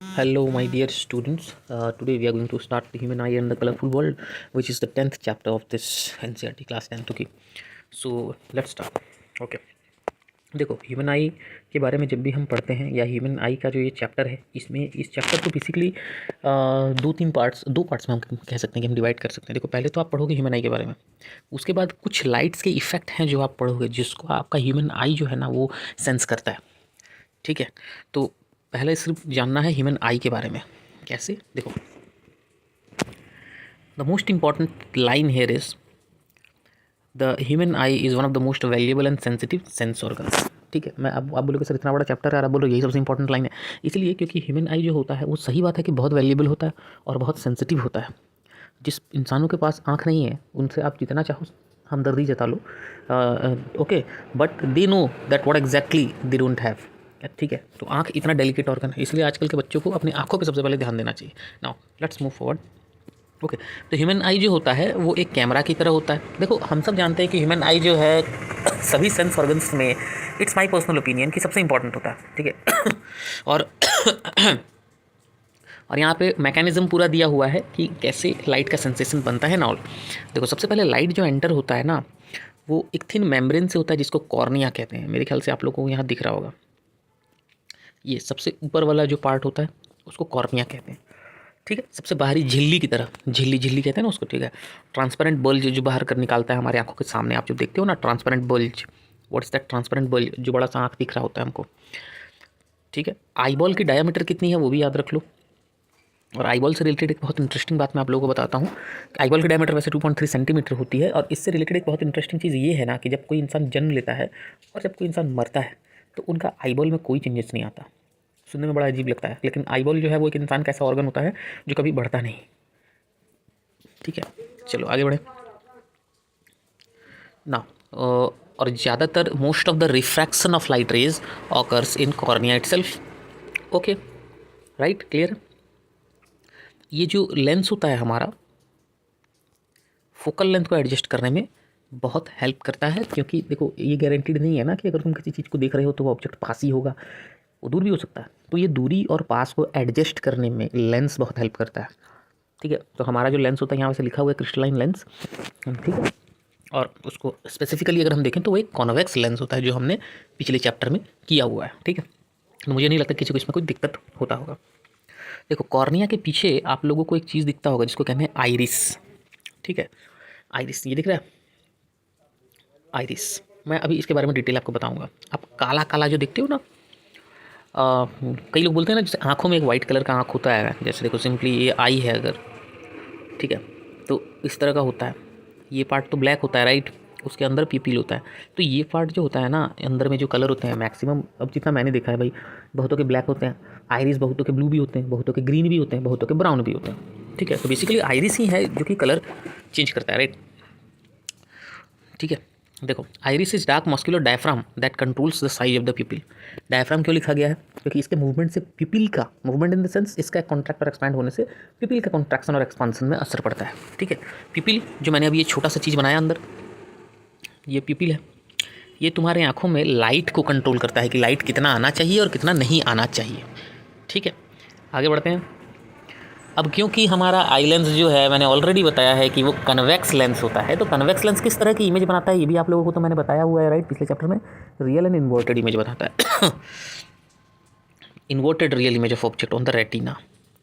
Hello, my dear students. Today we are going to start the human eye and the colorful world, which is the 10th chapter of this NCERT class 10th की. So let's start. Okay. देखो human आई के बारे में जब भी हम पढ़ते हैं या ह्यूमन आई का जो ये चैप्टर है इसमें इस चैप्टर को बेसिकली दो पार्ट्स में हम कह सकते हैं कि हम डिवाइड कर सकते हैं. देखो पहले तो आप पढ़ोगे ह्यूमन आई के बारे में, उसके बाद कुछ लाइट्स के इफेक्ट हैं जो आप पढ़ोगे जिसको आपका ह्यूमन आई जो है ना वो सेंस करता है. ठीक है, तो पहले सिर्फ जानना है ह्यूमन आई के बारे में. कैसे? देखो the most important line here is the human I is one of the most valuable and sensitive sense organs. ठीक है, मैं अब आप बोलोगे सर इतना बड़ा चैप्टर है और आप बोलो यही सबसे इंपॉर्टेंट लाइन है. इसलिए क्योंकि ह्यूमन आई जो होता है वो सही बात है कि बहुत वैल्यूएबल होता है और बहुत सेंसिटिव होता है. जिस इंसानों के पास आँख नहीं है उनसे आप जितना चाहो हमदर्दी जता लो, okay, but they know that what exactly they don't have. ठीक है, तो आँख इतना डेलिकेट ऑर्गन है, इसलिए आजकल के बच्चों को अपनी आँखों पे सबसे पहले ध्यान देना चाहिए. Now let's move forward. Okay, तो ह्यूमन आई जो होता है वो एक कैमरा की तरह होता है. देखो हम सब जानते हैं कि ह्यूमन आई जो है सभी सेंस ऑर्गन्स में, इट्स माय पर्सनल ओपिनियन, कि सबसे इंपॉर्टेंट होता है. ठीक है और और यहाँ पे मैकेनिज्म पूरा दिया हुआ है कि कैसे लाइट का सेंसेशन बनता है. नाउ देखो सबसे पहले लाइट जो एंटर होता है ना वो एक थिन मेम्ब्रेन से होता है जिसको कॉर्निया कहते हैं. मेरे ख्याल से आप लोगों को यहाँ दिख रहा होगा, ये सबसे ऊपर वाला जो पार्ट होता है उसको कॉर्निया कहते हैं. ठीक है, सबसे बाहरी झिल्ली की तरह, झिल्ली झिल्ली कहते हैं ना उसको. ठीक है, ट्रांसपेरेंट बल्ज जो बाहर कर निकालता है हमारे आंखों के सामने, आप जो देखते हो ना transparent bulge, what is that transparent bulge, जो बड़ा सा आँख दिख रहा होता है हमको. ठीक है, आईबॉल की डायमीटर कितनी है वो भी याद रख लो. और आईबॉल से रिलेटेड एक बहुत इंटरेस्टिंग बात मैं आप लोगों को बताता हूँ. आईबॉल की डायमीटर वैसे 2.3 सेंटीमीटर होती है. और इससे रिलेटेड एक बहुत इंटरेस्टिंग चीज़ ये है ना कि जब कोई इंसान जन्म लेता है और जब कोई इंसान मरता है तो उनका आईबॉल में कोई चेंजेस नहीं आता. सुनने में बड़ा अजीब लगता है, लेकिन आईबॉल जो है वो एक इंसान का ऐसा ऑर्गन होता है जो कभी बढ़ता नहीं. ठीक है, चलो आगे बढ़े ना. और ज़्यादातर most of the refraction of light rays occurs in cornea itself. Okay, right, clear. ये जो लेंस होता है हमारा फोकल लेंथ को एडजस्ट करने में बहुत हेल्प करता है, क्योंकि देखो ये गारंटीड नहीं है ना कि अगर तुम किसी चीज़ को देख रहे हो तो वो ऑब्जेक्ट पास ही होगा, वो दूर भी हो सकता है. तो ये दूरी और पास को एडजस्ट करने में लेंस बहुत हेल्प करता है. ठीक है, तो हमारा जो लेंस होता है यहाँ वैसे लिखा हुआ है क्रिस्टलाइन लेंस. ठीक है, और उसको स्पेसिफिकली अगर हम देखें तो वो एक कॉन्वेक्स लेंस होता है जो हमने पिछले चैप्टर में किया हुआ है. ठीक है, तो मुझे नहीं लगता किसी को इसमें कोई दिक्कत होता होगा. देखो कॉर्निया के पीछे आप लोगों को एक चीज़ दिखता होगा जिसको कहते हैं आइरिस. ठीक है, आइरिस ये दिख रहा है, आइरिस. मैं अभी इसके बारे में डिटेल आपको बताऊंगा. आप काला काला जो देखते हो ना, कई लोग बोलते हैं ना जैसे आँखों में एक वाइट कलर का आँख होता है, जैसे देखो सिंपली ये आई है अगर, ठीक है, तो इस तरह का होता है. ये पार्ट तो ब्लैक होता है, राइट, उसके अंदर पीपील होता है. तो ये पार्ट जो होता है ना अंदर में जो कलर होते हैं मैक्सिमम, अब जितना मैंने देखा है भाई, बहुतों के ब्लैक होते हैं आइरिस, बहुतों के ब्लू भी होते हैं, बहुतों के ग्रीन भी होते हैं, बहुतों के ब्राउन भी होते हैं. ठीक है, तो बेसिकली आइरिस ही है जो कि कलर चेंज करता है, राइट. ठीक है, देखो iris is dark muscular diaphragm that controls the size of the pupil. Diaphragm क्यों लिखा गया है? क्योंकि इसके मूवमेंट से पिपिल का मूवमेंट इन द सेंस इसका कॉन्ट्रैक्ट और एक्सपैंड होने से पिपिल का कॉन्ट्रैक्शन और एक्सपांसन में असर पड़ता है. ठीक है, पिपिल जो मैंने अभी ये छोटा सा चीज़ बनाया अंदर, ये पिपिल है, ये तुम्हारे आँखों में लाइट को कंट्रोल करता है कि लाइट कितना आना चाहिए और कितना नहीं आना चाहिए. ठीक है, आगे बढ़ते हैं. अब क्योंकि हमारा आई लेंस जो है मैंने ऑलरेडी बताया है कि वो कन्वेक्स लेंस होता है, तो कन्वेक्स लेंस किस तरह की इमेज बनाता है ये भी आप लोगों को तो मैंने बताया हुआ है, राइट, पिछले चैप्टर में. रियल एंड इन्वर्टेड इमेज बनाता है. Inverted real image of object on the retina.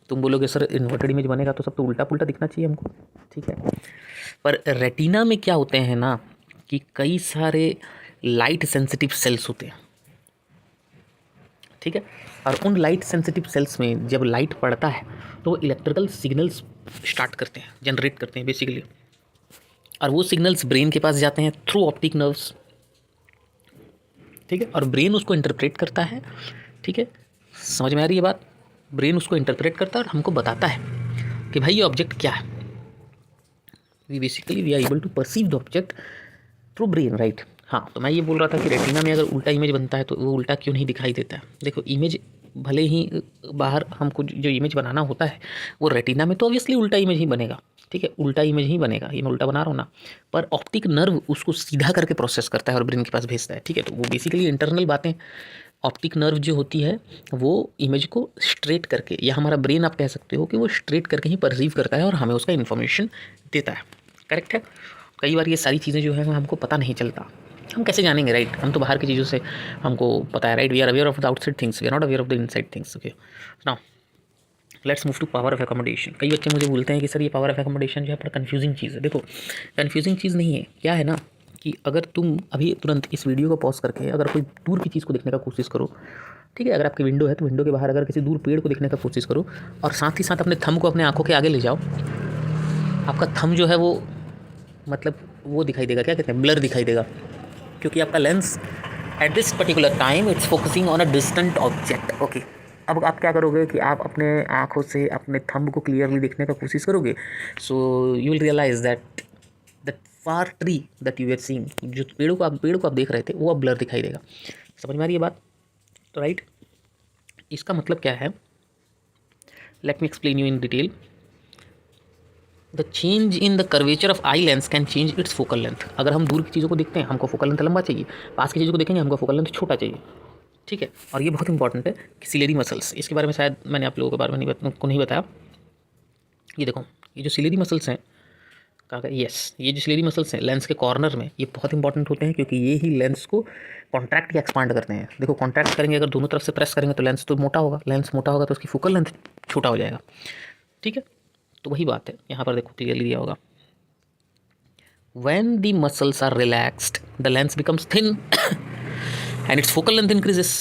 तुम बोलोगे सर इन्वर्टेड इमेज बनेगा तो सब तो उल्टा पुल्टा दिखना चाहिए हमको. ठीक है, पर रेटिना में क्या होते हैं ना कि कई सारे लाइट सेंसिटिव सेल्स होते हैं. ठीक है, और उन लाइट सेंसिटिव सेल्स में जब लाइट पड़ता है तो वो इलेक्ट्रिकल सिग्नल्स स्टार्ट करते हैं, जनरेट करते हैं बेसिकली. और वो सिग्नल्स ब्रेन के पास जाते हैं थ्रू ऑप्टिक नर्व्स. ठीक है, और ब्रेन उसको इंटरप्रेट करता है. ठीक है, समझ में आ रही है बात? ब्रेन उसको इंटरप्रेट करता है और हमको बताता है कि भाई ये ऑब्जेक्ट क्या है. We are able to perceive the object through brain, right. हाँ, तो मैं ये बोल रहा था कि रेटिना में अगर उल्टा इमेज बनता है तो वो उल्टा क्यों नहीं दिखाई देता है. देखो इमेज भले ही बाहर हमको जो इमेज बनाना होता है वो रेटिना में तो ऑब्वियसली उल्टा इमेज ही बनेगा. ठीक है, उल्टा इमेज ही बनेगा, ये मैं उल्टा बना रहा हूँ ना, पर ऑप्टिक नर्व उसको सीधा करके प्रोसेस करता है और ब्रेन के पास भेजता है. ठीक है, तो वो बेसिकली इंटरनल बातें ऑप्टिक नर्व जो होती है वो इमेज को स्ट्रेट करके, या हमारा ब्रेन आप कह सकते हो कि वो स्ट्रेट करके ही परसीव करता है और हमें उसका इन्फॉर्मेशन देता है। करेक्ट है। कई बार ये सारी चीज़ें जो है हमको पता नहीं चलता, हम कैसे जानेंगे, राइट? हम तो बाहर की चीज़ों से हमको पता है, right? We are aware of the outside things, we are not aware of the inside things. Okay, now let's move to power of accommodation. कई बच्चे मुझे बोलते हैं कि सर ये पावर ऑफ एकोमोडेशन जो है बड़ा कन्फ्यूजिंग चीज़ है। देखो, कन्फ्यूजिंग चीज़ नहीं है, क्या है ना कि अगर तुम अभी तुरंत इस वीडियो को पॉज करके अगर कोई दूर की चीज़ को देखने का कोशिश करो, ठीक है, अगर आपकी विंडो है तो विंडो के बाहर अगर किसी दूर पेड़ को देखने का कोशिश करो और साथ ही साथ अपने थंब को अपने आंखों के आगे ले जाओ, आपका थंब जो है वो मतलब वो दिखाई देगा, क्या कहते हैं, ब्लर दिखाई देगा, क्योंकि आपका lens at this particular time it's focusing on a distant object. Okay, अब आप क्या करोगे कि आप अपने आँखों से अपने थंब को क्लियरली देखने का कोशिश करोगे, so you will realise that the far tree that you are seeing, जो पेड़ को आप देख रहे थे वो अब ब्लर दिखाई देगा। समझ में आ रही है बात? तो राइट, इसका मतलब क्या है, let me explain you in detail. The change in the curvature of eye lens can change it's focal length. अगर हम दूर की चीज़ों को देखते हैं हमको फोकल लेंथ लंबा चाहिए, पास की चीज़ों को देखेंगे हमको फोकल लेंथ छोटा चाहिए, ठीक है। और ये बहुत इंपॉर्टेंट है कि सिलेरी मसल्स, इसके बारे में शायद मैंने आप लोगों के बारे में नहीं बताया। ये देखो, ये जो सिलेरी मसल्स हैं, कहा यस, ये जो सिलेरी मसल्स हैं लेंस के कॉर्नर में, ये बहुत इंपॉर्टेंट होते हैं क्योंकि ये ही लेंस को कॉन्ट्रैक्ट या एक्सपांड करते हैं। देखो, कॉन्ट्रैक्ट करेंगे अगर दोनों तरफ से प्रेस करेंगे तो लेंस तो मोटा होगा, लेंस मोटा होगा तो उसकी फोकल लेंथ छोटा हो जाएगा, ठीक है। तो वही बात है यहाँ पर, देखो क्लियरली दिया होगा, when the muscles are relaxed the lens becomes thin and its focal length increases।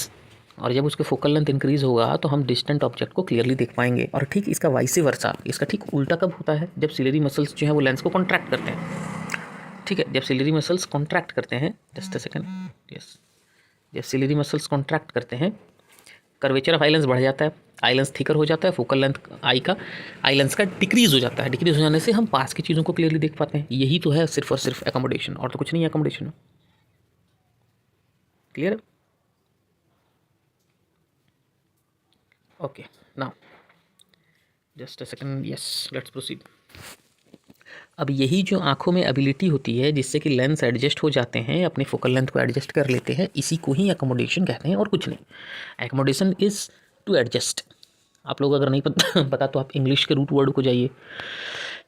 और जब उसके फोकल लेंथ इंक्रीज होगा तो हम डिस्टेंट ऑब्जेक्ट को क्लियरली देख पाएंगे। और ठीक इसका वाइस वर्सा, इसका ठीक उल्टा कब होता है, जब सिलेरी मसल्स जो है वो लेंस को कॉन्ट्रैक्ट करते हैं, ठीक है। जब सिलेरी मसल्स कॉन्ट्रैक्ट करते हैं, जस्ट अ सेकंड, यस, जब सिलेरी मसल्स कॉन्ट्रैक्ट करते हैं कर्वेचर ऑफ आई लेंस बढ़ जाता है, आई लेंस थिकर हो जाता है, फोकल लेंथ आई लेंस का डिक्रीज हो जाता है। डिक्रीज हो जाने से हम पास की चीज़ों को क्लियरली देख पाते हैं। यही तो है सिर्फ और सिर्फ एकोमोडेशन, और तो कुछ नहीं है एकोमोडेशन में। Clear? Okay, now just a second, yes, let's proceed. अब यही जो आंखों में एबिलिटी होती है जिससे कि लेंस एडजस्ट हो जाते हैं, अपनी फोकल लेंथ को एडजस्ट कर लेते हैं, इसी को ही एकोमोडेशन कहते हैं और कुछ नहीं। Accommodation is to adjust. आप लोग अगर नहीं पता तो आप इंग्लिश के रूट वर्ड को जाइए,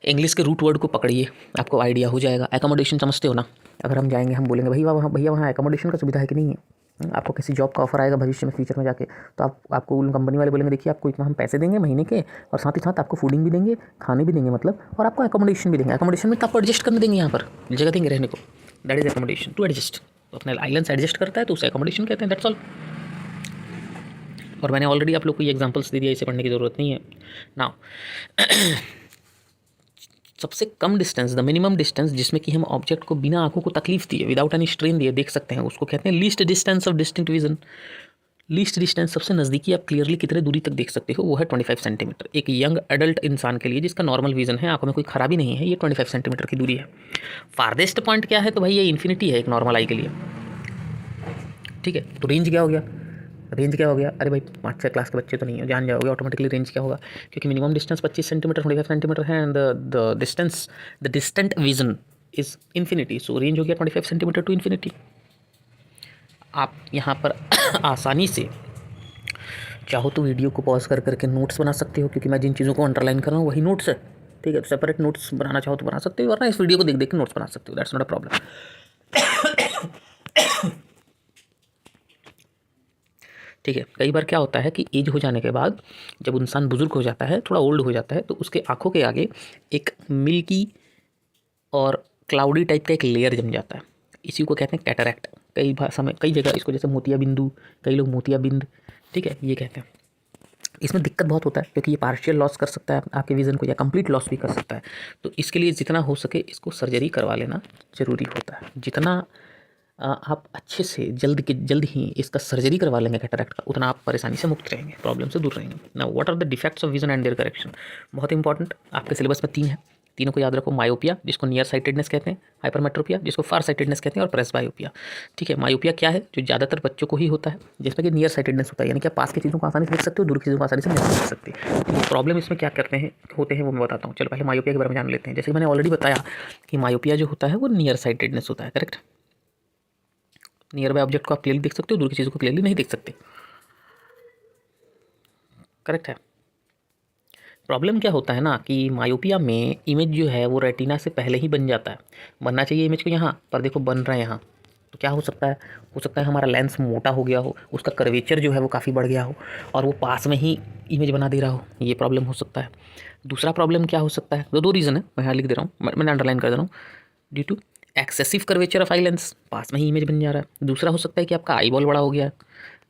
इंग्लिश के रूट वर्ड को पकड़िए, आपको आइडिया हो जाएगा। एकोमोडेशन समझते हो ना? अगर हम जाएंगे, हम बोलेंगे भैया वहाँ एकोमोडेशन का सुविधा है कि नहीं है, आपको किसी जॉब का ऑफर आएगा भविष्य में, फ्यूचर में जाके, तो आपको उन कंपनी वाले बोलेंगे देखिए आपको इतना हम पैसे देंगे महीने के, और साथ ही साथ आपको फूडिंग भी देंगे, खाने भी देंगे मतलब, और आपको एकोमोडेशन भी देंगे। एकोमोडेशन में आपको एडजस्ट करने देंगे, यहाँ पर जगह देंगे रहने को, that is accommodation, to adjust. तो अपने आइलैंड्स एडजस्ट करता है तो उसे एकोमोडेशन कहते हैं, दैट्स ऑल। और मैंने ऑलरेडी आप लोग को ये एग्जांपल्स दे दिया, इसे पढ़ने की ज़रूरत नहीं है। नाउ सबसे कम डिस्टेंस, द मिनिमम डिस्टेंस जिसमें कि हम ऑब्जेक्ट को बिना आंखों को तकलीफ दिए, विदाउट एनी स्ट्रेन दिए देख सकते हैं, उसको कहते हैं least distance of distinct vision. Least distance, सबसे नज़दीकी आप क्लियरली कितने दूरी तक देख सकते हो, वो है 25 सेंटीमीटर। एक यंग एडल्ट इंसान के लिए जिसका नॉर्मल विजन है, आंखों में कोई खराबी नहीं है, ये 25 सेंटीमीटर की दूरी है। फारदेस्ट पॉइंट क्या है, तो भाई ये इन्फिनिटी है एक नॉर्मल आई के लिए, ठीक है। तो रेंज क्या हो गया, रेंज क्या हो गया, अरे भाई 5-6 क्लास के बच्चे तो नहीं हो, जान जाओगे ऑटोमेटिकली रेंज क्या होगा, क्योंकि मिनिमम डिस्टेंस 25 सेंटीमीटर 25 सेंटीमीटर है, and the distant vision is infinity, so range हो गया 25 सेंटीमीटर टू इन्फिनिटी। आप यहाँ पर आसानी से चाहो तो वीडियो को पॉज कर करके नोट्स बना सकते हो, क्योंकि मैं जिन चीज़ों को अंडरलाइन कर रहा हूँ वही नोट्स है, ठीक है। सेपरेट नोट्स बनाना चाहो तो बना सकते हो, वरना इस वीडियो को देख देख के नोट्स बना सकते हो, दैट्स नॉट अ प्रॉब्लम। ठीक है। कई बार क्या होता है कि एज हो जाने के बाद जब इंसान बुजुर्ग हो जाता है, थोड़ा ओल्ड हो जाता है, तो उसके आंखों के आगे एक मिल्की और क्लाउडी टाइप का एक लेयर जम जाता है, इसी को कहते हैं कैटरैक्ट। कई भाषा में कई जगह इसको जैसे मोतिया बिंदु, कई लोग मोतिया बिंद, ठीक है, ये कहते हैं। इसमें दिक्कत बहुत होता है क्योंकि ये पार्शियल लॉस कर सकता है आपके विज़न को, या कंप्लीट लॉस भी कर सकता है। तो इसके लिए जितना हो सके इसको सर्जरी करवा लेना ज़रूरी होता है। जितना आप अच्छे से जल्द ही इसका सर्जरी करवा लेंगे कैटरैक्ट का, उतना आप परेशानी से मुक्त रहेंगे, प्रॉब्लम से दूर रहेंगे। Now what are the defects of vision and their correction, बहुत इंपॉर्टेंट, आपके सिलेबस में 3 है, तीनों को याद रखो। मायोपिया जिसको नियर साइटेडनेस कहते हैं, हाइपरमेट्रोपिया जिसको फार साइटेडनेस कहते हैं, और प्रेसबायोपिया, ठीक है। मायोपिया क्या है, जो ज़्यादातर बच्चों को ही होता है, जिसमें कि नियर साइटेडनेस होता है, यानी कि आप पास की चीज़ों को आसानी से देख सकते हो, दूर की चीज़ों को आसानी से नहीं देख सकते। तो प्रॉब्लम इसमें क्या करते हैं होते हैं वो मैं बताता हूँ। चलो पहले मायोपिया के बारे में जान लेते हैं। जैसे मैंने ऑलरेडी बताया कि मायोपिया जो होता है वो नियर साइटेडनेस होता है, करेक्ट। नियर बाय ऑब्जेक्ट को आप क्लियरली देख सकते हो, दूर की चीज़ों को क्लियरली नहीं देख सकते। करेक्ट है। प्रॉब्लम क्या होता है ना कि मायोपिया में इमेज जो है वो रेटिना से पहले ही बन जाता है। बनना चाहिए इमेज को यहाँ पर, देखो बन रहा है यहाँ। तो क्या हो सकता है? हो सकता है हमारा लेंस मोटा हो गया हो, उसका कर्वेचर जो है वो काफ़ी बढ़ गया हो और वो पास में ही इमेज बना दे रहा हो, ये प्रॉब्लम हो सकता है। दूसरा प्रॉब्लम क्या हो सकता है? दो रीज़न है, मैं यहाँ लिख दे रहा हूँ, मैंने अंडरलाइन कर दे रहा हूँ। Due to excessive curvature of eye lens, पास में ही इमेज बन जा रहा है। दूसरा हो सकता है कि आपका आई बॉल बड़ा हो गया है।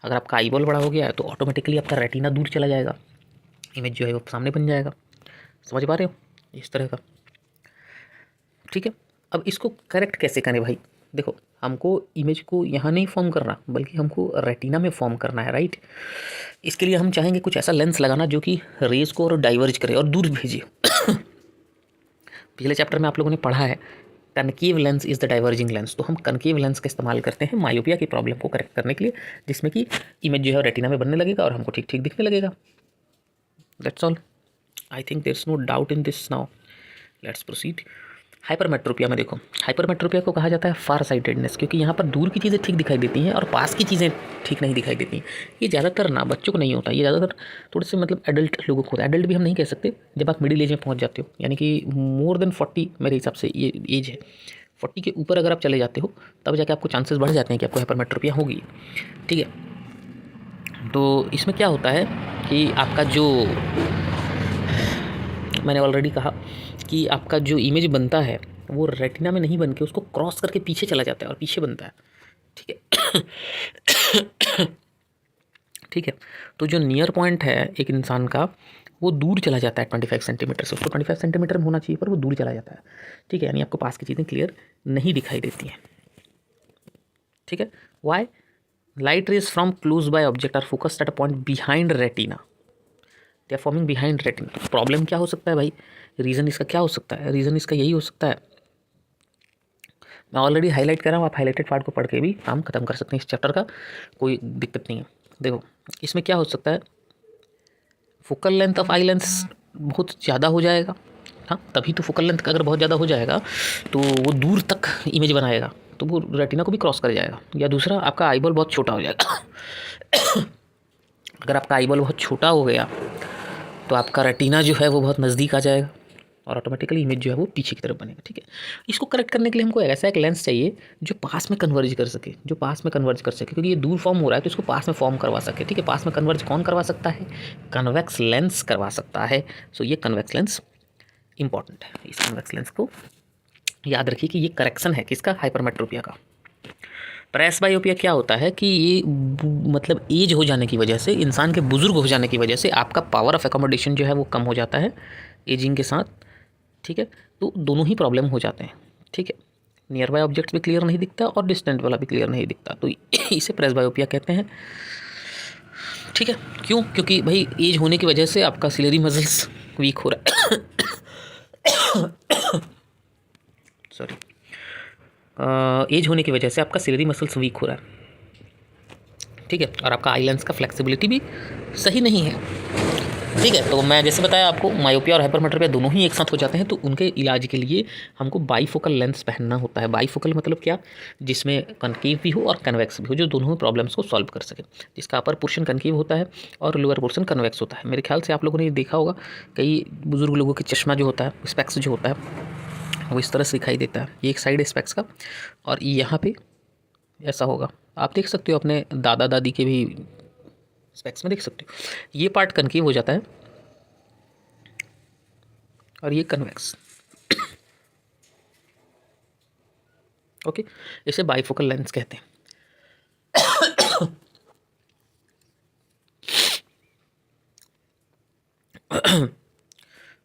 अगर आपका आई बॉल बड़ा हो गया है तो ऑटोमेटिकली आपका रेटिना दूर चला जाएगा, इमेज जो है वो सामने बन जाएगा। समझ पा रहे हो? इस तरह का। ठीक है, अब इसको करेक्ट कैसे करें भाई? देखो, हमको इमेज को यहाँ नहीं फॉर्म करना, बल्कि हमको रेटिना में फॉर्म करना है, राइट। इसके लिए हम चाहेंगे कुछ ऐसा लेंस लगाना जो कि रेज को और डाइवर्ज करे और दूर भेजे। पिछले चैप्टर में आप लोगों ने पढ़ा है concave lens is the diverging lens. तो हम कनकेव लेंस का इस्तेमाल करते हैं मायोपिया की प्रॉब्लम को करेक्ट करने के लिए, जिसमें कि इमेज जो है रेटिना में बनने लगेगा और हमको ठीक ठीक दिखने लगेगा। That's all. I think there is no doubt in this now. Let's proceed. Hypermetropia में देखो, हाइपरमेट्रोपिया को कहा जाता है फार साइटेडनेस, क्योंकि यहाँ पर दूर की चीज़ें ठीक दिखाई देती हैं और पास की चीज़ें ठीक नहीं दिखाई देती। ये ज़्यादातर ना बच्चों को नहीं होता, ये ज़्यादातर थोड़े से मतलब एडल्ट लोगों को होता है। एडल्ट भी हम नहीं कह सकते, जब आप मिडिल एज में पहुँच जाते हो, यानी कि मोर देन 40 मेरे हिसाब से ये एज है। 40 के ऊपर अगर आप चले जाते हो तब जाके आपको चांसेस बढ़ जाते हैं कि आपको हाइपरमेट्रोपिया होगी। ठीक है, तो इसमें क्या होता है कि आपका जो, मैंने ऑलरेडी कहा कि आपका जो इमेज बनता है वो रेटिना में नहीं बन के उसको क्रॉस करके पीछे चला जाता है और पीछे बनता है। ठीक है। ठीक है, तो जो नियर पॉइंट है एक इंसान का वो दूर चला जाता है 25 सेंटीमीटर से। उसको 25 सेंटीमीटर में होना चाहिए पर वो दूर चला जाता है। ठीक है, यानी आपको पास की चीज़ें क्लियर नहीं दिखाई देती हैं। ठीक है, why? Light rays from close by object are focused at a point behind retina, they are forming behind retina. Problem क्या हो सकता है भाई? रीज़न इसका क्या हो सकता है? रीज़न इसका यही हो सकता है, मैं ऑलरेडी हाईलाइट कर रहा हूँ, आप हाईलाइटेड पार्ट को पढ़ के भी काम खत्म कर सकते हैं इस चैप्टर का, कोई दिक्कत नहीं है। देखो, इसमें क्या हो सकता है, focal length of eye lens बहुत ज़्यादा हो जाएगा। हाँ, तभी तो फोकल लेंथ अगर बहुत ज़्यादा हो जाएगा तो वो दूर तक इमेज बनाएगा, तो वो रेटिना को भी क्रॉस कर जाएगा। या दूसरा, आपका आई बॉल बहुत छोटा हो जाएगा। अगर आपका आई बॉल बहुत छोटा हो गया तो आपका रेटिना जो है वो बहुत नज़दीक आ जाएगा और ऑटोमेटिकली इमेज जो है वो पीछे की तरफ बनेगा। ठीक है, इसको करेक्ट करने के लिए हमको ऐसा एक लेंस चाहिए जो पास में कन्वर्ज कर सके, जो पास में कन्वर्ज कर सके, क्योंकि ये दूर फॉर्म हो रहा है तो इसको पास में फॉर्म करवा सके। ठीक है, पास में कन्वर्ज कौन करवा सकता है? कन्वेक्स लेंस करवा सकता है। सो ये कन्वेक्स लेंस इंपॉर्टेंट है। इस कन्वेक्स लेंस को याद रखिए कि ये करेक्शन है किसका? हाइपरमेट्रोपिया का। प्रेसबायोपिया क्या होता है कि ये मतलब एज हो जाने की वजह से, इंसान के बुजुर्ग हो जाने की वजह से आपका पावर ऑफ एकोमोडेशन जो है वो कम हो जाता है एजिंग के साथ। ठीक है, तो दोनों ही प्रॉब्लम हो जाते हैं। ठीक है, नियर बाय ऑब्जेक्ट्स भी क्लियर नहीं दिखता और डिस्टेंट वाला भी क्लियर नहीं दिखता, तो इसे प्रेसबायोपिया कहते हैं। ठीक है, क्यों? क्योंकि भाई एज होने की वजह से आपका सिलेरी मसल्स वीक हो रहा है। सॉरी, एज होने की वजह से आपका सिलेरी मसल्स वीक हो रहा है। ठीक है, और आपका आई लेंस का फ्लेक्सिबिलिटी भी सही नहीं है। ठीक है, तो मैं जैसे बताया आपको, मायोपिया और हाइपरमेट्रोपिया दोनों ही एक साथ हो जाते हैं, तो उनके इलाज के लिए हमको बाईफोकल लेंस पहनना होता है। बाईफोकल मतलब क्या? जिसमें कनकेव भी हो और कन्वेक्स भी हो, जो दोनों प्रॉब्लम्स को सॉल्व कर सके। जिसका अपर पोर्शन कनकेव होता है और लोअर पोर्शन कन्वेक्स होता है। मेरे ख्याल से आप लोगों ने देखा होगा, कई बुजुर्ग लोगों के चश्मा जो होता है, स्पेक्स जो होता है, वो इस तरह से दिखाई देता है। ये एक साइड स्पेक्स का, और यहाँ पे ऐसा होगा। आप देख सकते हो अपने दादा दादी के भी स्पेक्स में देख सकते हो, ये पार्ट कनकेव हो जाता है और ये कन्वेक्स। ओके, इसे बाईफोकल लेंस कहते हैं।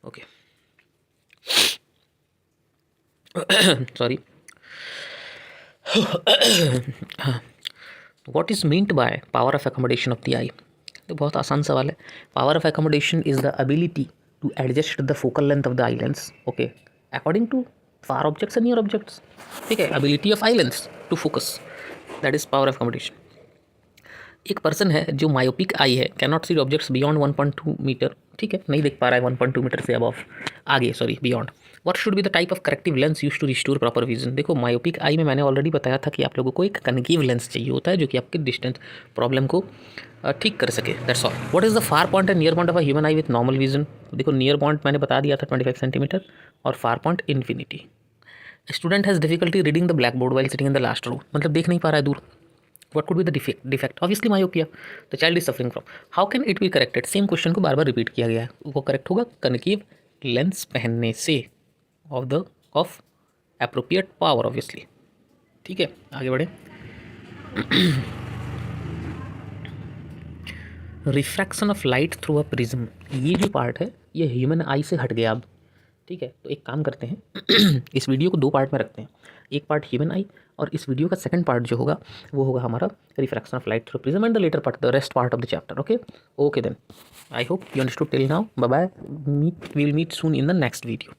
Okay, sorry. What is meant by power of accommodation of the eye? तो बहुत आसान सवाल है। Power of accommodation is the ability to adjust the focal length of the eye lens, okay, according to far objects and near objects. ठीक है, ability of eye lens to focus, that is power of accommodation. एक person है जो myopic eye है, can not see objects beyond 1.2 metre, ठीक है, नहीं देख पा रहा है 1.2 मीटर से अबव, आगे sorry beyond. What should be the type of corrective lens use to restore proper vision. देखो मायोपिक आई में मैंने ऑलरेडी बताया था कि आप लोगों को एक कनकेव लेंस चाहिए होता है जो कि आपके डिस्टेंस प्रॉब्लम को ठीक कर सके, that's all. What is the far point and near point of a human eye with normal vision. देखो नियर पॉइंट मैंने बता दिया था 25 सेंटीमीटर और far point infinity. Student has difficulty reading the black board while sitting in the last row, मतलब देख नहीं पा रहा है दूर। What could be the defect? Obviously myopia. The child is suffering from. How can it be corrected? Same question को बार बार repeat किया गया है। वो करेक्ट होगा कनकेव लेंस पहनने से ऑफ एप्रोप्रिएट पावर ऑब्वियसली। ठीक है, आगे बढ़े। Refraction of light through a prism, ये जो पार्ट है ये ह्यूमन आई से हट गया अब। ठीक है, तो एक काम करते हैं इस वीडियो को दो पार्ट में रखते हैं, एक पार्ट ह्यूमन आई और इस वीडियो का सेकंड पार्ट जो होगा वो होगा हमारा refraction of light through prism and the latter part the rest part of the chapter. Okay then, I hope you understood till now. Bye bye, we will meet soon in the next video.